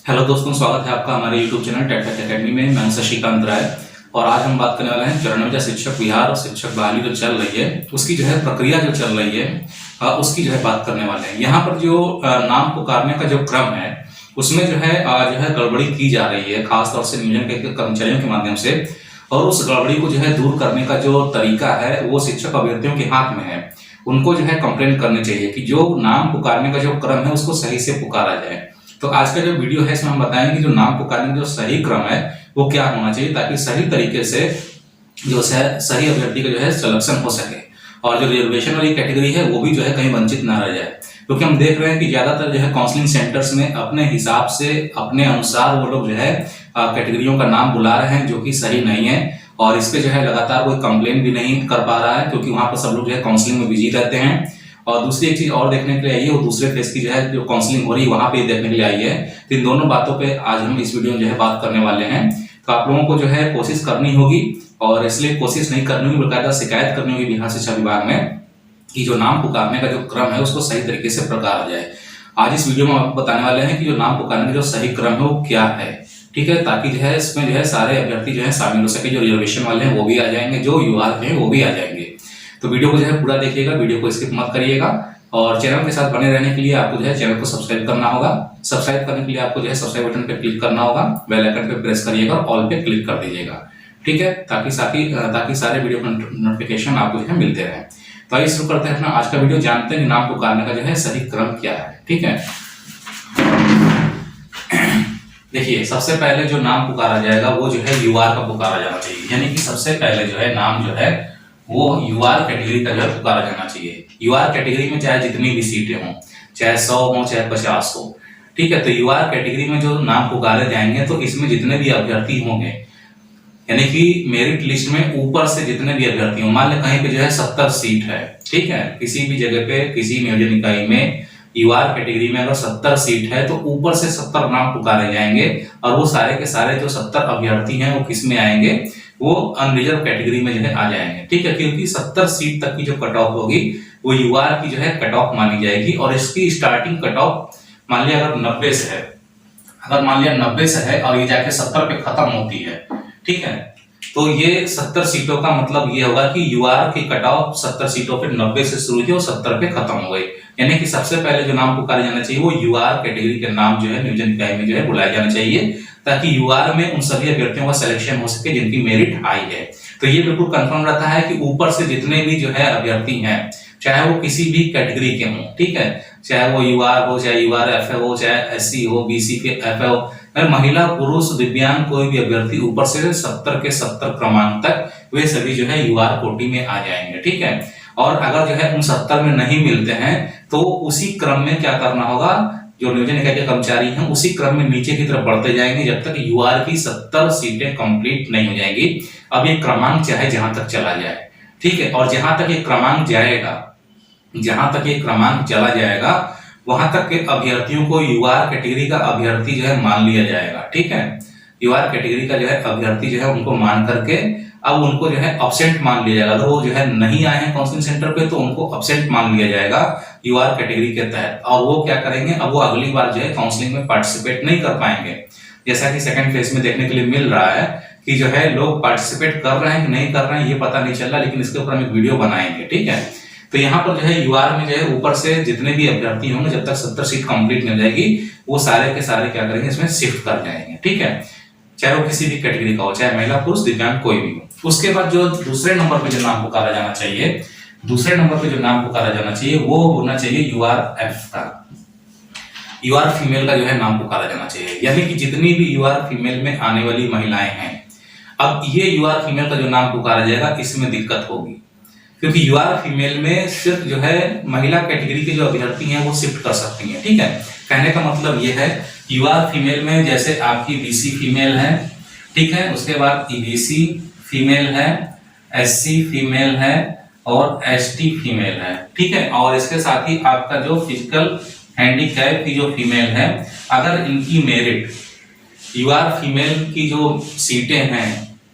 Hello दोस्तों, स्वागत है आपका हमारे YouTube चैनल टेक अकेडमी में। मैं हूं शशिकांत राय और आज हम बात करने वाले हैं चरणों शिक्षक बिहार और शिक्षक बहाली जो चल रही है उसकी जो है प्रक्रिया जो चल रही है उसकी जो है बात करने वाले हैं। यहाँ पर जो नाम पुकारने का जो क्रम है उसमें जो है गड़बड़ी की जा रही है, खासतौर से नियोजन के कर्मचारियों के माध्यम से। और उस गड़बड़ी को जो है दूर करने का जो तरीका है वो शिक्षक अभ्यर्थियों के हाथ में है। उनको जो है कंप्लेन करनी चाहिए कि जो नाम पुकारने का जो क्रम है उसको सही से पुकारा जाए। तो आज का जो वीडियो है इसमें हम बताएंगे कि जो नाम पुकारने का जो सही क्रम है वो क्या होना चाहिए, ताकि सही तरीके से जो सही अभ्यर्थी का जो है सिलेक्शन हो सके और जो रिजर्वेशन वाली कैटेगरी है वो भी जो है कहीं वंचित ना रह जाए। क्योंकि हम देख रहे हैं कि ज्यादातर जो है काउंसलिंग सेंटर्स में अपने हिसाब से अपने अनुसार वो लोग जो है कैटेगरियों का नाम बुला रहे हैं, जो कि सही नहीं है। और इस पे जो है लगातार कोई कंप्लेन भी नहीं कर पा रहा है, क्योंकि वहां पर सब लोग जो है काउंसलिंग में बिजी रहते हैं। और दूसरी एक चीज और देखने के लिए आई है, वो दूसरे फेज की जो है जो काउंसलिंग हो रही है वहां पे देखने के लिए आई है। तो इन दोनों बातों पे आज हम इस वीडियो में जो है बात करने वाले हैं। तो आप लोगों को जो है कोशिश करनी होगी, और इसलिए कोशिश नहीं करनी होगी बकायदा शिकायत करनी होगी बिहार शिक्षा विभाग में कि जो नाम पुकारने का जो क्रम है उसको सही तरीके से प्रकारा जाए। आज इस वीडियो में आपको बताने वाले हैं कि जो नाम पुकारने का जो सही क्रम है वो क्या है, ठीक है, ताकि जो है इसमें जो है सारे अभ्यर्थी जो है शामिल हो सके। जो रिजर्वेशन वाले हैं वो भी आ जाएंगे, जो युवा हैं वो भी आ जाएंगे। तो वीडियो को जो है पूरा देखिएगा, वीडियो को स्किप मत करिएगा। और चैनल के साथ बने रहने के लिए आपको जो है चैनल को सब्सक्राइब करना होगा। सब्सक्राइब करने के लिए आपको जो है सब्सक्राइब बटन पे क्लिक करना होगा, बेल आइकन पे प्रेस करिएगा और ऑल पे क्लिक कर दीजिएगा, ठीक है, ताकि सारे वीडियो नोटिफिकेशन आपको जो है मिलते रहे। तो आइए शुरू करते हैं अपना आज का वीडियो। जानते हैं नाम पुकारने का जो है सही क्रम क्या है, ठीक है। देखिए, सबसे पहले जो नाम पुकारा जाएगा वो जो है यूआर का पुकारा जाना चाहिए, यानी कि सबसे पहले जो है नाम जो है वो यूआर कैटेगरी का जो है पुकारा जाना चाहिए। यूआर कैटेगरी में चाहे जितनी भी सीटें हों, चाहे 100 हो चाहे 50 हो, ठीक है। तो यूआर कैटेगरी में जो नाम पुकारे जाएंगे तो इसमें जितने भी अभ्यर्थी होंगे, यानी कि मेरिट लिस्ट में ऊपर से जितने भी अभ्यर्थी हों, मान लें कहीं पे जो है 70 सीट है, ठीक है, किसी भी जगह पे किसी नियोजन इकाई में यूआर कैटेगरी में अगर 70 सीट है तो ऊपर से 70 नाम पुकारे जाएंगे। और वो सारे के सारे जो 70 अभ्यर्थी हैं वो किस में आएंगे, वो अनरिजर्व कैटेगरी में जो है आ जाएंगे, ठीक है। क्योंकि 70 सीट तक की जो कट ऑफ होगी वो यूआर की जो है कट ऑफ मानी जाएगी। और इसकी स्टार्टिंग कट ऑफ मान लिया अगर 90 से है, अगर मान लिया 90 से है और ये जाके 70 पे खत्म होती है, ठीक है, तो ये 70 सीटों का मतलब ये होगा कि यूआर की कट ऑफ 70 सीटों पे 90 से शुरू थी और 70 पे खत्म हो गई। यानी कि सबसे पहले जो नाम पुकारे जाना चाहिए वो यूआर कैटेगरी के नाम जो है नियोजन इकाई में जो है बुलाए जाना चाहिए, ताकि यूआर में उन सभी अभ्यर्थियों का सिलेक्शन हो सके जिनकी मेरिट हाई है। तो ये बिल्कुल कंफर्म रहता है कि ऊपर से जितने भी जो है अभ्यर्थी हैं, चाहे वो किसी भी कैटेगरी के हों, ठीक है, चाहे वो यूआर हो, चाहे यूआर एफ हो, चाहे एससी हो, बीसी के एफ हो, महिला पुरुष दिव्यांग कोई भी अभ्यर्थी ऊपर से 70 के 70 क्रमांक तक वे सभी जो है यूआर कोटि में आ जाएंगे, ठीक है। और अगर जो है उन 70 में नहीं मिलते हैं तो उसी क्रम में क्या करना होगा, जो नियोजन इकाई के कर्मचारी हैं उसी क्रम में नीचे की तरफ बढ़ते जाएंगे जब तक यूआर की 70 सीटें कंप्लीट नहीं हो जाएंगी। अब ये क्रमांक चाहे जहां तक चला जाए, ठीक है, और जहां तक ये क्रमांक जाएगा, जहां तक ये क्रमांक चला जाएगा वहां तक के अभ्यर्थियों को यूआर कैटेगरी का अभ्यर्थी जो है मान लिया जाएगा, ठीक है। यूआर कैटेगरी का जो है अभ्यर्थी जो है उनको मान करके अब उनको जो है अब्सेंट मान लिया जाएगा। अगर वो जो है नहीं आए हैं काउंसलिंग सेंटर पे तो उनको अब्सेंट मान लिया जाएगा यूआर कैटेगरी के तहत। और वो क्या करेंगे, अब वो अगली बार जो है काउंसलिंग में पार्टिसिपेट नहीं कर पाएंगे। जैसा कि सेकंड फेज में देखने के लिए मिल रहा है कि जो है लोग पार्टिसिपेट कर रहे हैं कि नहीं कर रहे हैं ये पता नहीं चल रहा, लेकिन इसके ऊपर हम एक वीडियो बनाएंगे, ठीक है। तो यहाँ पर जो है यूआर में जो है ऊपर से जितने भी अभ्यर्थी होंगे जब तक 70 सीट कंप्लीट नहीं हो जाएगी वो सारे के सारे क्या करेंगे, इसमें शिफ्ट कर जाएंगे, ठीक है, चाहे वो किसी भी कैटेगरी का हो, चाहे महिला पुरुष दिव्यांग कोई भी हो। उसके बाद जो दूसरे नंबर पे जो नाम पुकारा जाना चाहिए, दूसरे नंबर पे जो नाम पुकारा जाना चाहिए वो होना चाहिए यूआर एफ का। यूआर फीमेल का जो है नाम पुकारा जाना चाहिए, यानी कि जितनी भी यूआर फीमेल में आने वाली महिलाएं हैं, अब ये यूआर फीमेल का जो नाम पुकारा जाएगा इसमें दिक्कत होगी, क्योंकि यूआर फीमेल में सिर्फ जो है महिला कैटेगरी के जो अभ्यर्थी हैं वो शिफ्ट कर सकती हैं, ठीक है। कहने का मतलब ये है यूआर फीमेल में जैसे आपकी बीसी फीमेल है, ठीक है, उसके बाद ईबीसी फीमेल है, एससी फीमेल है और एसटी फीमेल है, ठीक है। और इसके साथ ही आपका जो फिजिकल हैंडीकैप की जो फीमेल है, अगर इनकी मेरिट यूआर फीमेल की जो सीटें हैं,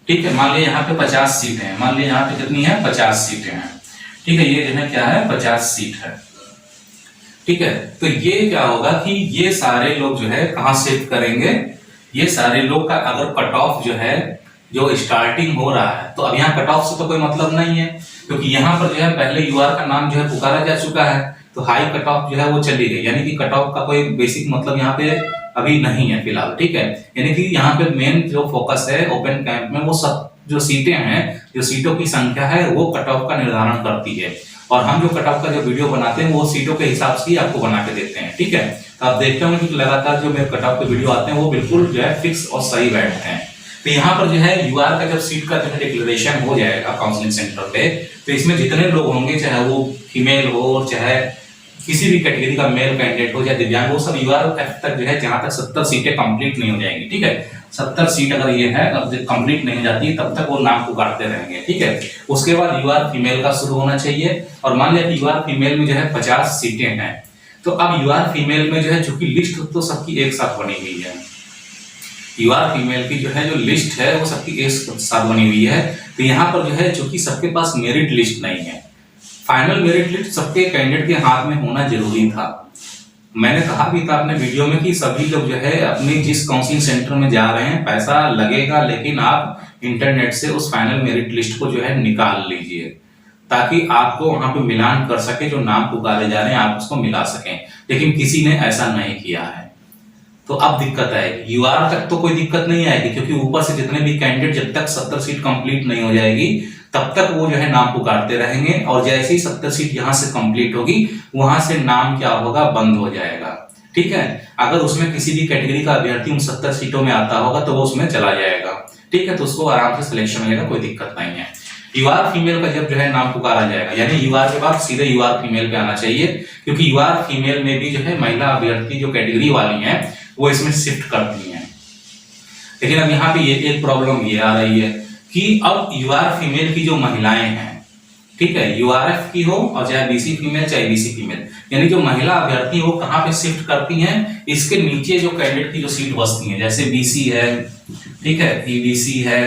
ठीक है, मान लिया यहाँ पे 50 सीटें हैं, मान लिया यहाँ पे कितनी है 50 सीटें हैं, ठीक है, ये जो है क्या है 50 सीट है, ठीक है। तो ये क्या होगा कि ये सारे लोग जो है कहाँ शिफ्ट करेंगे, ये सारे लोग का अगर कट ऑफ जो है जो स्टार्टिंग हो रहा है, तो अब यहाँ कट ऑफ से तो कोई मतलब नहीं है, क्योंकि यहाँ पर जो है पहले यूआर का नाम जो है पुकारा जा चुका है, तो हाई कट ऑफ जो है वो चली गई, यानी कि कट ऑफ का कोई बेसिक मतलब यहाँ पे अभी नहीं है फिलहाल। ठीक है, यानी कि यहाँ पे मेन जो फोकस है ओपन कैंप में वो सब जो सीटें हैं, जो सीटों की संख्या है वो कट ऑफ का निर्धारण करती है, और हम जो कट ऑफ का जो वीडियो बनाते हैं वो सीटों के हिसाब से ही आपको बना के देते हैं। ठीक है, तो आप देखते होंगे कि लगातार जो मेरे कट ऑफ के वीडियो आते हैं वो बिल्कुल जो है फिक्स और सही बैठते हैं। तो यहाँ पर जो है यूआर का जब सीट का जो है डिक्लेरेशन हो जाएगा काउंसलिंग सेंटर पे, तो इसमें जितने लोग होंगे, चाहे वो फीमेल हो, चाहे किसी भी कैटेगरी का मेल कैंडिडेट हो या दिव्यांग, वो सब यूआर तक जो है जहां तक 70 सीटें कंप्लीट नहीं हो जाएंगी। ठीक है, 70 सीट अगर ये है अब कंप्लीट नहीं हो जाती तब तक वो नाम पुकारते रहेंगे। ठीक है, उसके बाद यूआर फीमेल का शुरू होना चाहिए, और मान लिया कि यूआर फीमेल में जो है 50 सीटें हैं, तो अब यूआर फीमेल में जो है चूंकि लिस्ट तो सबकी एक साथ बनी हुई है, यूआर फीमेल की जो है जो लिस्ट है वो सबकी एक साथ बनी हुई है, तो यहाँ पर जो है चूंकि सबके पास मेरिट लिस्ट नहीं है, फाइनल मेरिट लिस्ट सबके कैंडिडेट के हाथ में होना जरूरी था। मैंने कहा भी था अपने वीडियो में कि सभी लोग जो है अपने जिस काउंसलिंग सेंटर में जा रहे हैं पैसा लगेगा, लेकिन आप इंटरनेट से उस फाइनल मेरिट लिस्ट को जो है निकाल लीजिए, ताकि आपको वहां पे मिलान कर सके, जो नाम पुकारे जा रहे हैं आप उसको मिला सकें, लेकिन किसी ने ऐसा नहीं किया है। तो अब दिक्कत आएगी, यूआर तक तो कोई दिक्कत नहीं आएगी, क्योंकि ऊपर से जितने भी कैंडिडेट जब तक 70 सीट कंप्लीट नहीं हो जाएगी तब तक वो जो है नाम पुकारते रहेंगे, और जैसे ही 70 सीट यहां से कंप्लीट होगी वहां से नाम क्या होगा, बंद हो जाएगा। ठीक है, अगर उसमें किसी भी कैटेगरी का अभ्यर्थी उन 70 सीटों में आता होगा तो वो उसमें चला जाएगा। ठीक है, तो उसको आराम से सिलेक्शन मिलेगा, कोई दिक्कत नहीं है। यूआर फीमेल का जब जो है नाम पुकारा जाएगा, यानी यूआर के बाद सीधे यूआर फीमेल पे आना चाहिए, क्योंकि यूआर फीमेल में भी जो है महिला अभ्यर्थी जो कैटेगरी वाली है वो इसमें शिफ्ट करती हैं। लेकिन अब यहाँ पे ये एक प्रॉब्लम ये आ रही है कि अब यूआर फीमेल की जो महिलाएं हैं, ठीक है, यूआरएफ की हो और चाहे बीसी फीमेल चाहे बीसी फीमेल, यानी जो महिला अभ्यर्थी वो कहाँ पे शिफ्ट करती हैं, इसके नीचे जो कैंडिडेट की जो सीट बचती है, जैसे बीसी है, ठीक है, ईबीसी है,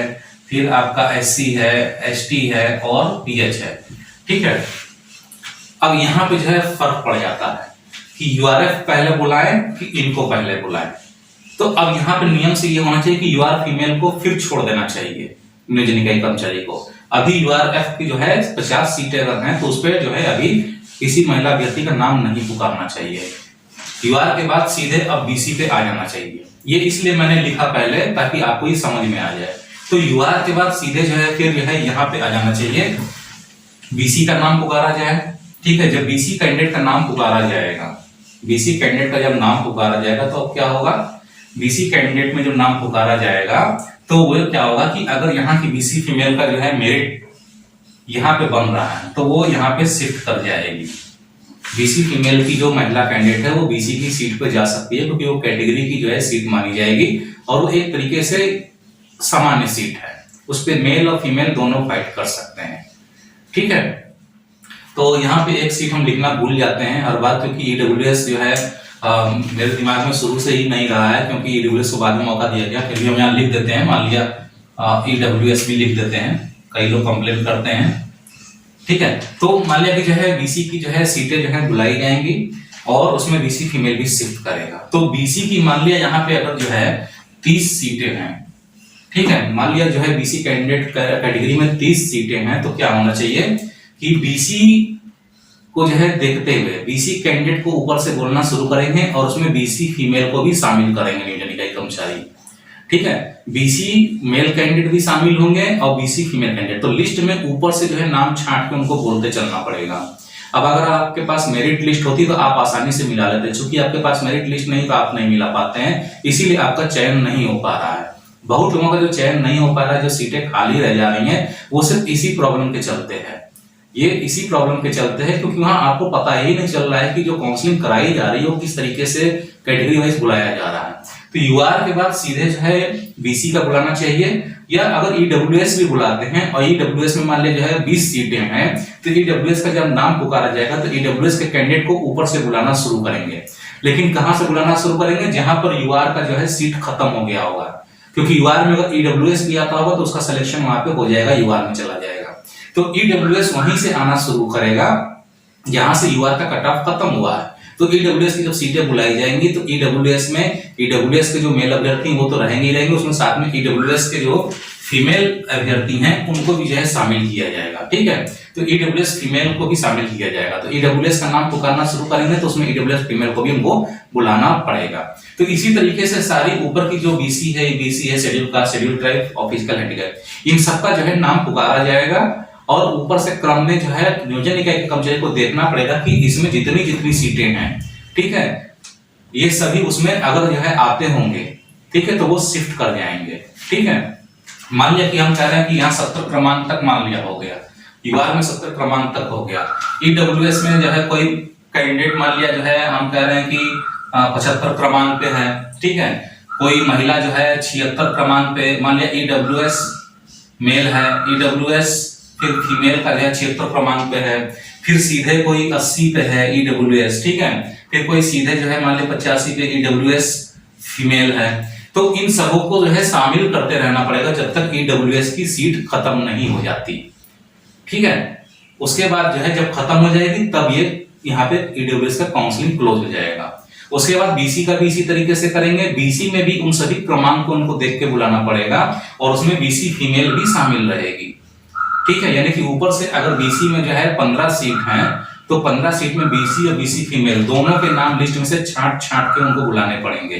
फिर आपका एससी है, एसटी है और पीएच है। ठीक है, अब यहाँ पे जो है फर्क पड़ जाता है कि यूआरएफ पहले बुलाएं कि इनको पहले बुलाएं। तो अब यहाँ पे नियम से ये होना चाहिए कि यूआर फीमेल को फिर छोड़ देना चाहिए नियोजन इकाई कर्मचारी को। अभी यूआरएफ की जो है 50 सीटें अगर हैं तो उस पर जो है अभी किसी महिला अभ्यर्थी का नाम नहीं पुकारना चाहिए, यूआर के बाद सीधे अब बीसी पे आ जाना चाहिए। ये इसलिए मैंने लिखा पहले ताकि आपको ये समझ में आ जाए। तो यूआर के बाद सीधे जो है फिर जो है यहाँ पे आ जाना चाहिए, बीसी का नाम पुकारा जाए। ठीक है, जब बीसी कैंडिडेट का नाम पुकारा जाएगा, बीसी कैंडिडेट का जब नाम पुकारा जाएगा तो अब क्या होगा, बीसी कैंडिडेट में जब नाम पुकारा जाएगा तो वो क्या होगा कि अगर यहाँ की बीसी फीमेल का जो है मेरिट यहाँ पे बन रहा है तो वो यहाँ पे शिफ्ट कर जाएगी। बीसी फीमेल की जो महिला कैंडिडेट है वो बीसी की सीट पे जा सकती है, क्योंकि वो कैटेगरी की जो है सीट मानी जाएगी और वो एक तरीके से सामान्य सीट है, उस पर मेल और फीमेल दोनों फाइट कर सकते हैं। ठीक है, तो यहाँ पे एक सीट हम लिखना भूल जाते हैं हर बार, क्योंकि ईडब्ल्यूएस जो है मेरे दिमाग में शुरू से ही नहीं रहा है, क्योंकि ईडब्ल्यूएस को बाद में मौका दिया गया, फिर भी हम यहाँ लिख देते हैं, मान लिया ईडब्ल्यूएस भी लिख देते हैं, कई लोग कंप्लेन करते हैं। ठीक है, तो मान लिया कि जो है बीसी की जो है सीटें जो है बुलाई जाएंगी और उसमें बीसी फीमेल भी शिफ्ट करेगा। तो बीसी की मान लिया यहाँ पे अगर जो है 30 सीटें हैं, ठीक है, मान लिया जो है बीसी कैंडिडेट कैटेगरी में 30 सीटें हैं, तो क्या होना चाहिए कि बीसी को जो है देखते हुए बीसी कैंडिडेट को ऊपर से बोलना शुरू करेंगे और उसमें बीसी फीमेल को भी शामिल करेंगे नियोजन इकाई कर्मचारी। ठीक है, बीसी मेल कैंडिडेट भी शामिल होंगे और बीसी फीमेल कैंडिडेट, तो लिस्ट में ऊपर से जो है नाम छांट के उनको बोलते चलना पड़ेगा। अब अगर आपके पास मेरिट लिस्ट होती तो आप आसानी से मिला लेते, चूंकि आपके पास मेरिट लिस्ट नहीं तो आप नहीं मिला पाते हैं, इसीलिए आपका चयन नहीं हो पा रहा है। बहुत लोगों का जो चयन नहीं हो पा रहा है, जो सीटें खाली रह जा रही हैं, वो सिर्फ इसी प्रॉब्लम के चलते है। ये इसी प्रॉब्लम के चलते हैं क्योंकि वहां आपको पता ही नहीं चल रहा है कि जो काउंसलिंग कराई जा रही है वो किस तरीके से कैटेगरी वाइज बुलाया जा रहा है। तो यूआर के बाद सीधे जो है बीसी का बुलाना चाहिए, या अगर ईडब्ल्यूएस भी बुलाते हैं और ईडब्ल्यूएस में मान लिया जो है 20 सीटें हैं, तो ईडब्ल्यूएस का जब नाम पुकारा जाएगा तो ईडब्ल्यूएस के कैंडिडेट को ऊपर से बुलाना शुरू करेंगे। लेकिन कहां से बुलाना शुरू करेंगे, जहां पर यूआर का जो है सीट खत्म हो गया होगा, क्योंकि यूआर में अगर ईडब्ल्यूएस भी आता होगा तो उसका सिलेक्शन वहां पे हो जाएगा, यूआर में चला जाएगा। तो ईडब्ल्यूएस वहीं से आना शुरू करेगा जहां से यूआर का कट ऑफ खत्म हुआ है। तो ईडब्ल्यूएस की जब सीटें बुलाई जाएंगी तो ईडब्ल्यूएस के जो मेल अभ्यर्थी वो तो रहेंगे ही रहेंगे, उसमें साथ में ईडब्ल्यूएस के जो फीमेल अभ्यर्थी हैं उनको भी जो है शामिल किया जाएगा। ठीक है, तो ईडब्ल्यूएस फीमेल को भी शामिल किया जाएगा। तो ईडब्ल्यूएस का नाम पुकारना शुरू करेंगे तो उसमें ईडब्ल्यूएस फीमेल को भी उनको बुलाना पड़ेगा। तो इसी तरीके से सारी ऊपर की जो बीसी है, ईबीसी है, शेड्यूल कास्ट, शेड्यूल ट्राइब और फिजिकल हैंडीकैप, इन सबका जो है नाम पुकारा जाएगा। और ऊपर से क्रम में जो है नियोजन इकाई के कर्मचारी को देखना पड़ेगा कि इसमें जितनी जितनी सीटें हैं, ठीक है, ये सभी उसमें अगर जो है आते होंगे, ठीक है, तो वो शिफ्ट कर जाएंगे। ठीक है, मान लिया कि हम कह रहे हैं कि यहाँ 70 क्रमांक तक मान लिया हो गया, यूआर में 70 क्रमांक तक हो गया, ईडब्ल्यूएस में जो है कोई कैंडिडेट मान लिया जो है हम कह रहे हैं कि 75 क्रमांक पे है। ठीक है, कोई महिला जो है 76 क्रमांक पे, मान लिया ईडब्ल्यूएस मेल है, ईडब्ल्यूएस फिर फीमेल का जो है 76 क्रमांक पे है, फिर सीधे कोई 80 पे है ईडब्ल्यूएस। ठीक है, फिर कोई सीधे जो है मान लिया 85 पे ईडब्ल्यूएस फीमेल है। तो इन सबों को जो है शामिल करते रहना पड़ेगा जब तक ईडब्ल्यूएस की सीट खत्म नहीं हो जाती। ठीक है, उसके बाद जो है जब खत्म हो जाएगी तब ये यहाँ पे ईडब्ल्यूएस का काउंसलिंग क्लोज हो जाएगा। उसके बाद बीसी का भी इसी तरीके से करेंगे। बीसी में भी उन सभी क्रमांक को उनको देख के बुलाना पड़ेगा और उसमें बीसी फीमेल भी शामिल रहेगी। ठीक है, यानी कि ऊपर से अगर बीसी में जो है 15 सीट हैं तो 15 सीट में बीसी और बीसी फीमेल दोनों के नाम लिस्ट में से छांट के उनको बुलाने पड़ेंगे।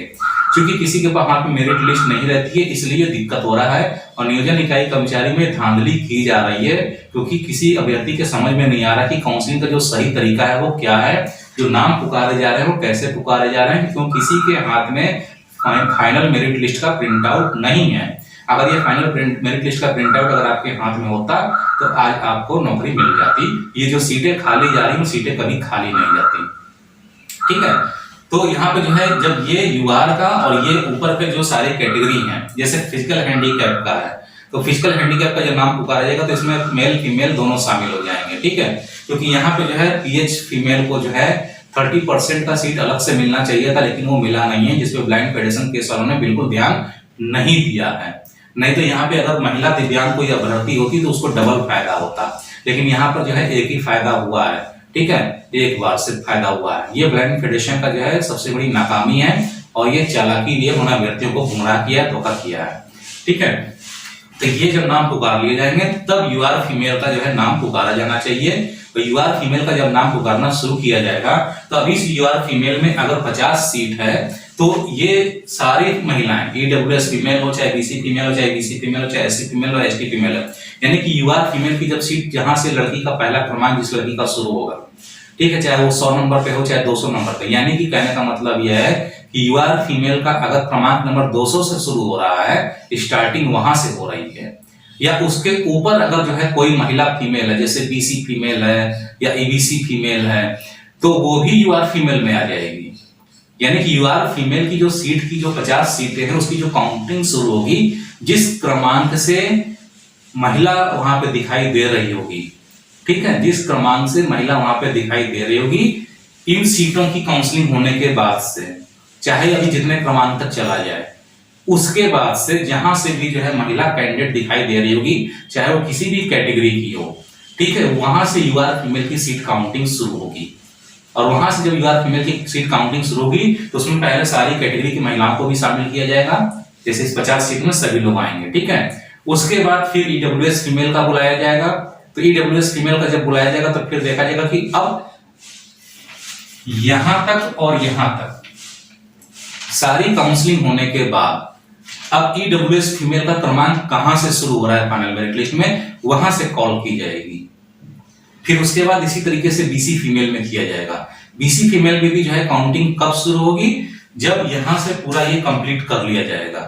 क्योंकि किसी के पास वहां पे मेरिट लिस्ट नहीं रहती है, इसलिए दिक्कत हो रहा है और नियोजन इकाई कर्मचारी में धांधली की जा रही है, क्योंकि किसी अभ्यर्थी के समझ में नहीं आ रहा कि काउंसलिंग का जो सही तरीका है वो क्या है, जो नाम पुकारे जा रहे हैं वो कैसे पुकारे जा रहे हैं, क्योंकि किसी के हाथ में फाइनल मेरिट लिस्ट का प्रिंट आउट नहीं है। अगर ये फाइनल मेरिट लिस्ट का प्रिंट आउट अगर आपके हाथ में होता तो आज आपको नौकरी मिल जाती। ये जो सीटें खाली जा रही हैं सीटें कभी खाली नहीं जाती। ठीक है, तो यहाँ पे जो है जब ये यूआर का और ये ऊपर के जो सारे कैटेगरी हैं, जैसे फिजिकल हैंडीकैप का है तो फिजिकल हैंडीकैप का जब नाम पुकारा जाएगा तो इसमें मेल फीमेल दोनों शामिल हो जाएंगे। ठीक है, क्योंकि यहाँ पे जो है पीएच फीमेल को जो है 30% का सीट अलग से मिलना चाहिए था, लेकिन वो मिला नहीं है, जिसपे ब्लाइंड फेडरेशन केस वालों ने बिल्कुल ध्यान नहीं दिया है। नहीं तो यहाँ पे अगर महिला दिव्यांग कोई अभ्यर्थी होती तो उसको डबल फायदा होता, लेकिन यहाँ पर जो है एक ही फायदा हुआ है। ठीक है, एक बार सिर्फ फायदा हुआ है। ये ब्लाइंड फेडरेशन का जो है सबसे बड़ी नाकामी है और ये चालाकी लिए उन्होंने अभ्यर्थियों को गुमराह किया, धोखा किया है। ठीक है, तो ये जब नाम पुकार लिए जाएंगे तब यूआर फीमेल का जो है नाम पुकारा जाना चाहिए। तो यूआर फीमेल का जब नाम पुकारना शुरू किया जाएगा तो अभी इस यूआर फीमेल में अगर 50 सीट है तो ये सारी महिलाएं ईडब्ल्यूएस फीमेल हो, चाहे बीसी फीमेल हो, चाहे बीसी फीमेल हो, चाहे एससी फीमेल हो, एसटी फीमेल हो, यानी कि यूआर फीमेल की जब सीट जहां से लड़की का पहला क्रमांक जिस लड़की का शुरू होगा, ठीक है, चाहे वो 100 नंबर पे हो चाहे 200 नंबर पे, यानी कि कहने का मतलब यह है कि यूआर फीमेल का अगर क्रमांक नंबर 200 से शुरू हो रहा है, स्टार्टिंग वहां से हो रही है, या उसके ऊपर अगर जो है कोई महिला फीमेल है, जैसे बीसी फीमेल है या ईबीसी फीमेल है, तो वो भी यूआर फीमेल में आ जाएगी। यानी कि यूआर फीमेल की जो सीट की जो 50 सीटें हैं उसकी जो काउंटिंग शुरू होगी जिस क्रमांक से महिला वहां पे दिखाई दे रही होगी, ठीक है, जिस क्रमांक से महिला वहां पे दिखाई दे रही होगी, इन सीटों की काउंसलिंग होने के बाद से, चाहे अभी जितने क्रमांक तक चला जाए, उसके बाद से जहां से भी जो है महिला कैंडिडेट दिखाई दे रही होगी, चाहे वो किसी भी कैटेगरी की हो, ठीक है, वहां से यूआर फीमेल की सीट काउंटिंग शुरू होगी। और वहां से जब यूआर फीमेल की सीट काउंटिंग शुरू होगी तो उसमें पहले सारी कैटेगरी की महिलाओं को भी शामिल किया जाएगा, जैसे इस 50 सीट में सभी लोग आएंगे। ठीक है, उसके बाद फिर ईडब्ल्यूएस फीमेल का बुलाया जाएगा। तो ईडब्ल्यूएस फीमेल का जब बुलाया जाएगा तो फिर देखा जाएगा कि अब यहां तक और यहां तक सारी काउंसलिंग होने के बाद अब ईडब्ल्यूएस फीमेल का क्रमांक कहां से शुरू हो रहा है फाइनल मेरिट लिस्ट में, वहां से कॉल की जाएगी। फिर उसके बाद इसी तरीके से बीसी फीमेल में किया जाएगा। बीसी फीमेल में भी जो है काउंटिंग कब शुरू होगी, जब यहां से पूरा ये कंप्लीट कर लिया जाएगा,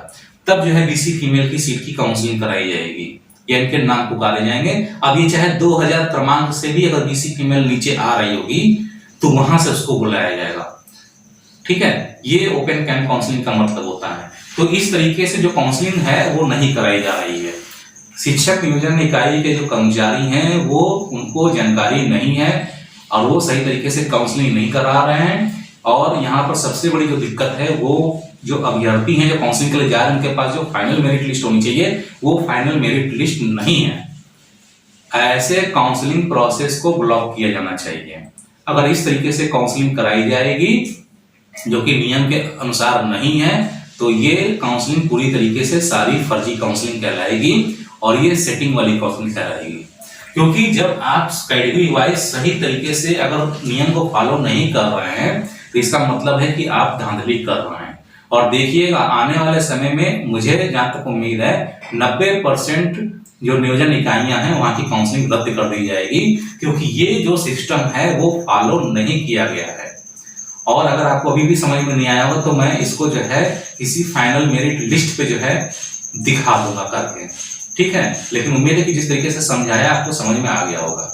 तब जो है बीसी फीमेल की सीट की काउंसलिंग कराई जाएगी या इनके नाम पुकारे जाएंगे। अब ये चाहे 2000 क्रमांक से भी अगर बीसी फीमेल नीचे आ रही होगी तो वहां से उसको बुलाया जाएगा। ठीक है, ये ओपन कैंप काउंसलिंग का मतलब होता है। तो इस तरीके से जो काउंसलिंग है वो नहीं कराई जा रही है। शिक्षक नियोजन इकाई के जो कर्मचारी हैं वो उनको जानकारी नहीं है और वो सही तरीके से काउंसलिंग नहीं करा रहे हैं। और यहाँ पर सबसे बड़ी जो दिक्कत है वो जो अभ्यर्थी हैं जो काउंसलिंग के लिए जा रहे हैं उनके पास जो फाइनल मेरिट लिस्ट होनी चाहिए वो फाइनल मेरिट लिस्ट नहीं है। ऐसे काउंसलिंग प्रोसेस को ब्लॉक किया जाना चाहिए। अगर इस तरीके से काउंसलिंग कराई जाएगी जो कि नियम के अनुसार नहीं है, तो ये काउंसलिंग पूरी तरीके से सारी फर्जी काउंसलिंग कहलाएगी और ये सेटिंग वाली काउंसलिंग कहलाएगी। क्योंकि जब आप कैटेगरी वाइज सही तरीके से अगर नियम को फॉलो नहीं कर रहे हैं तो इसका मतलब है कि आप धांधली कर रहे हैं। और देखिएगा आने वाले समय में मुझे जहां तक उम्मीद है 90% जो नियोजन इकाइयां हैं वहां की काउंसलिंग रद्द कर दी जाएगी, क्योंकि ये जो सिस्टम है वो फॉलो नहीं किया गया है। और अगर आपको अभी भी समझ में नहीं आया हो तो मैं इसको जो है किसी फाइनल मेरिट लिस्ट पे जो है दिखा दूंगा करके, ठीक है। लेकिन उम्मीद है कि जिस तरीके से समझाया आपको समझ में आ गया होगा।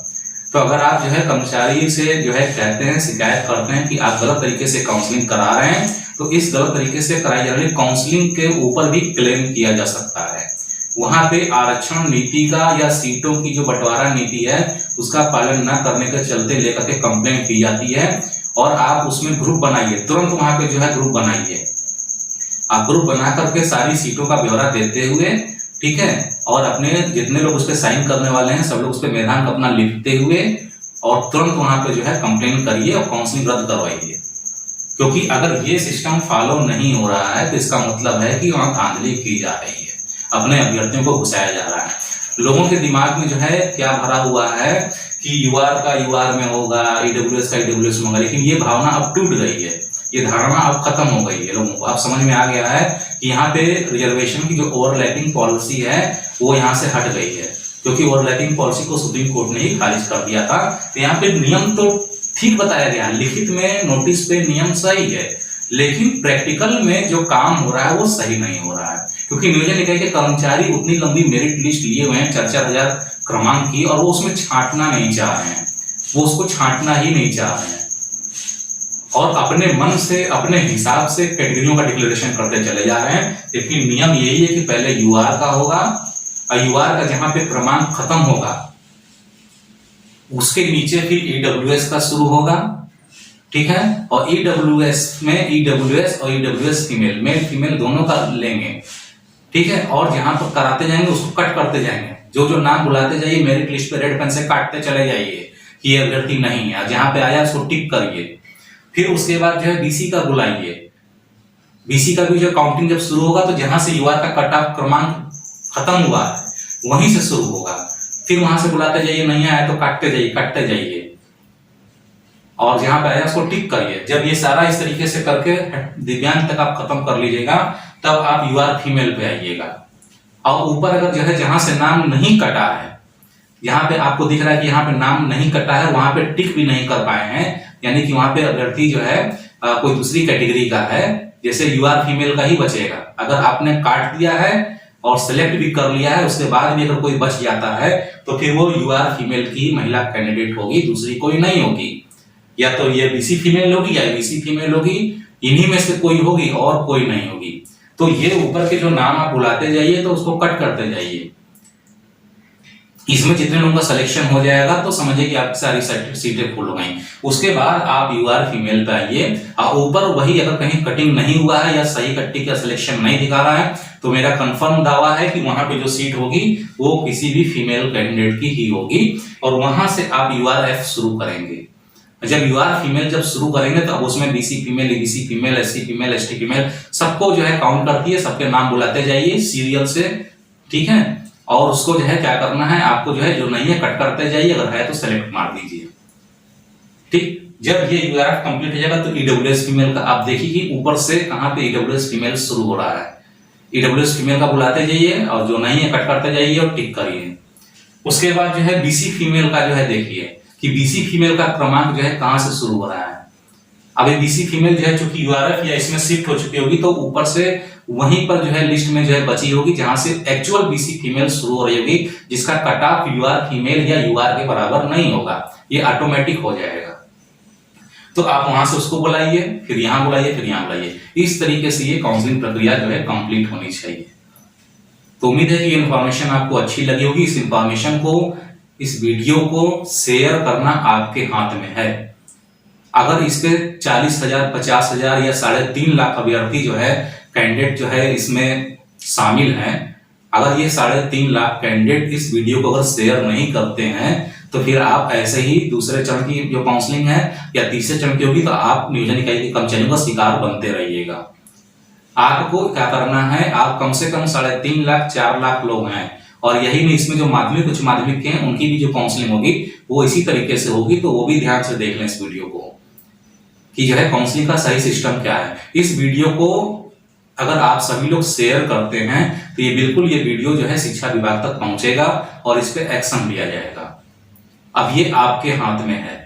तो अगर आप जो है कर्मचारी से जो है कहते हैं, शिकायत करते हैं कि आप गलत तरीके से काउंसलिंग करा रहे हैं, तो इस गलत तरीके से कराई जा रही काउंसलिंग के ऊपर भी क्लेम किया जा सकता है। वहां पे आरक्षण नीति का या सीटों की जो बंटवारा नीति है उसका पालन न करने के चलते लेकर के कंप्लेंट की जाती है और आप उसमें ग्रुप बनाइए, तुरंत वहां पे जो है ग्रुप बनाइए। आप ग्रुप बना करके सारी सीटों का ब्यौरा देते हुए, ठीक है, और अपने जितने लोग उस पर साइन करने वाले हैं सब लोग उस पर मेधांक अपना लिखते हुए और तुरंत वहां पे जो है कंप्लेन करिए और काउंसलिंग रद्द करवाइए। क्योंकि अगर ये सिस्टम फॉलो नहीं हो रहा है तो इसका मतलब है कि वहां धांधली की जा रही है, अपने अभ्यर्थियों को घुसाया जा रहा है। लोगों के दिमाग में जो है क्या भरा हुआ है कि यूआर का यूआर में होगा, ईडब्ल्यूएस का ईडब्ल्यूएस में होगा, लेकिन ये भावना अब टूट गई है, ये धारणा अब खत्म हो गई है। लोगों को अब समझ में आ गया है कि यहाँ पे रिजर्वेशन की जो ओवरलैपिंग पॉलिसी है वो यहाँ से हट गई है, क्योंकि ओवरलैपिंग पॉलिसी को सुप्रीम कोर्ट ने ही खारिज कर दिया था। तो यहाँ पे नियम तो ठीक बताया गया, लिखित में नोटिस पे नियम सही है, लेकिन प्रैक्टिकल में जो काम हो रहा है वो सही नहीं हो रहा है। क्योंकि नियोजन इकाई के कर्मचारी उतनी लंबी मेरिट लिस्ट लिए हुए हैं 4-4 हजार क्रमांक की, और वो उसमें छांटना नहीं चाह रहे हैं, वो उसको छांटना ही नहीं चाह रहे हैं और अपने मन से अपने हिसाब से कैटेगरियों का डिक्लेरेशन करते चले जा रहे हैं। लेकिन नियम यही है कि पहले यूआर का होगा और यूआर का जहां पे क्रमांक खत्म होगा उसके नीचे फिर ईडब्ल्यूएस का शुरू होगा, ठीक है। और ईडब्ल्यूएस में ईडब्ल्यूएस और ईडब्ल्यूएस फीमेल, मेल फीमेल दोनों का लेंगे, ठीक है। और जहां पर कराते जाएंगे उसको कट करते जाएंगे, जो जो नाम बुलाते जाइए मेरिट लिस्ट पे रेड पेन से काटते चले जाइए कि ये अभ्यर्थी नहीं है, जहां पे आया उसको टिक करिए। फिर उसके बाद जो है बीसी का बुलाइए, बीसी का भी जो काउंटिंग जब शुरू होगा तो जहां से यूआर का कट ऑफ क्रमांक खत्म हुआ है वहीं से शुरू होगा। फिर वहां से बुलाते जाइए, नहीं आया तो काटते जाइए और जहां पे आया उसको टिक करिए। जब ये सारा इस तरीके से करके दिव्यांग तक आप खत्म कर लीजिएगा तब आप यूआर फीमेल पे आइएगा। और ऊपर अगर जो है जहां से नाम नहीं कटा है, यहाँ पे आपको दिख रहा है कि यहाँ पे नाम नहीं कटा है, वहां पे टिक भी नहीं कर पाए हैं, यानी कि वहां पे अभ्यर्थी जो है कोई दूसरी कैटेगरी का है, जैसे यूआर फीमेल का ही बचेगा। अगर आपने काट दिया है और सिलेक्ट भी कर लिया है उसके बाद भी अगर कोई बच जाता है तो फिर वो यूआर फीमेल की महिला कैंडिडेट होगी, दूसरी कोई नहीं होगी। या तो ये बीसी फीमेल होगी या बीसी फीमेल होगी, इन्हीं में से कोई होगी और कोई नहीं होगी। तो ये ऊपर के जो नाम आप बुलाते जाइए तो उसको कट करते जाइए। इसमें जितने लोगों का सिलेक्शन हो जाएगा तो समझिए कि आपकी सारी सीटें फुल हो गई। उसके बाद आप यूआर फीमेल पे आइए और ऊपर वही अगर कहीं कटिंग नहीं हुआ है या सही कट्टी का सिलेक्शन नहीं दिखा रहा है तो मेरा कंफर्म दावा है कि वहां पे जो सीट होगी वो किसी भी फीमेल कैंडिडेट की ही होगी और वहां से आप यूआरएफ शुरू करेंगे। जब यूआर फीमेल जब शुरू करेंगे तो अब उसमें BC female, EBC female, SC female, ST female सबको जो है काउंट करती है, सबके नाम बुलाते जाइए सीरियल से, ठीक है। और उसको जो है क्या करना है, आपको जो है जो नहीं है कट करते जाइए, अगर है तो सेलेक्ट मार दीजिए, ठीक। जब ये यूआरएफ कंप्लीट हो जाएगा तो ईडब्ल्यूएस फीमेल का आप देखिए कि ऊपर से कहां पे ईडब्ल्यूएस फीमेल शुरू हो रहा है। ईडब्ल्यूएस फीमेल का बुलाते जाइए और जो नहीं है कट करते जाइए और टिक करिए। उसके बाद जो है बीसी फीमेल का जो है देखिए कि बीसी फीमेल का क्रमांक जो है कहां से शुरू हो रहा है। अभी बीसी फीमेल जो है चूंकि यूआरएफ या इसमें शिफ्ट हो चुकी होगी तो ऊपर से वहीं पर जो है लिस्ट में जो है बची होगी जहां से एक्चुअल बीसी फीमेल शुरू हो रही होगी, जिसका कट ऑफ यूआर फीमेल या यूआर के बराबर नहीं होगा, ये ऑटोमेटिक हो जाएगा। तो आप वहां से उसको बुलाइए, फिर यहां बुलाइए, फिर यहां बुलाइए। इस तरीके से ये काउंसलिंग प्रक्रिया जो है कंप्लीट होनी चाहिए। तो उम्मीद है कि ये इंफॉर्मेशन आपको अच्छी लगी होगी। इस इंफॉर्मेशन को, इस वीडियो को शेयर करना आपके हाथ में है। अगर इस पे 40,000, 50,000 या 3.5 लाख अभ्यर्थी जो है कैंडिडेट जो है इसमें शामिल हैं, अगर ये 3.5 लाख कैंडिडेट इस वीडियो को अगर शेयर नहीं करते हैं तो फिर आप ऐसे ही दूसरे चरण की जो काउंसलिंग है या तीसरे चरण की होगी तो आप नियोजन इकाई के कर्मचारियों का शिकार बनते रहिएगा। आपको क्या करना है, आप कम से कम 3.5 लाख 4 लाख लोग हैं, और यही नहीं, इसमें जो माध्यमिक उच्च माध्यमिक के हैं उनकी भी जो काउंसलिंग होगी वो इसी तरीके से होगी। तो वो भी ध्यान से देख लें इस वीडियो को कि जो है काउंसलिंग का सही सिस्टम क्या है। इस वीडियो को अगर आप सभी लोग शेयर करते हैं तो ये बिल्कुल ये वीडियो जो है शिक्षा विभाग तक पहुंचेगा और इस पे एक्शन लिया जाएगा। अब ये आपके हाथ में है।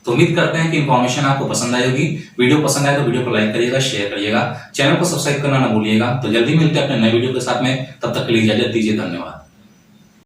तो उम्मीद करते हैं कि इंफॉर्मेशन आपको पसंद आई होगी। वीडियो पसंद आए तो वीडियो को लाइक करिएगा, शेयर करिएगा, चैनल को सब्सक्राइब करना ना भूलिएगा। तो जल्दी मिलते हैं अपने नए वीडियो के साथ में, तब तक के लिए इजाजत दीजिए, धन्यवाद।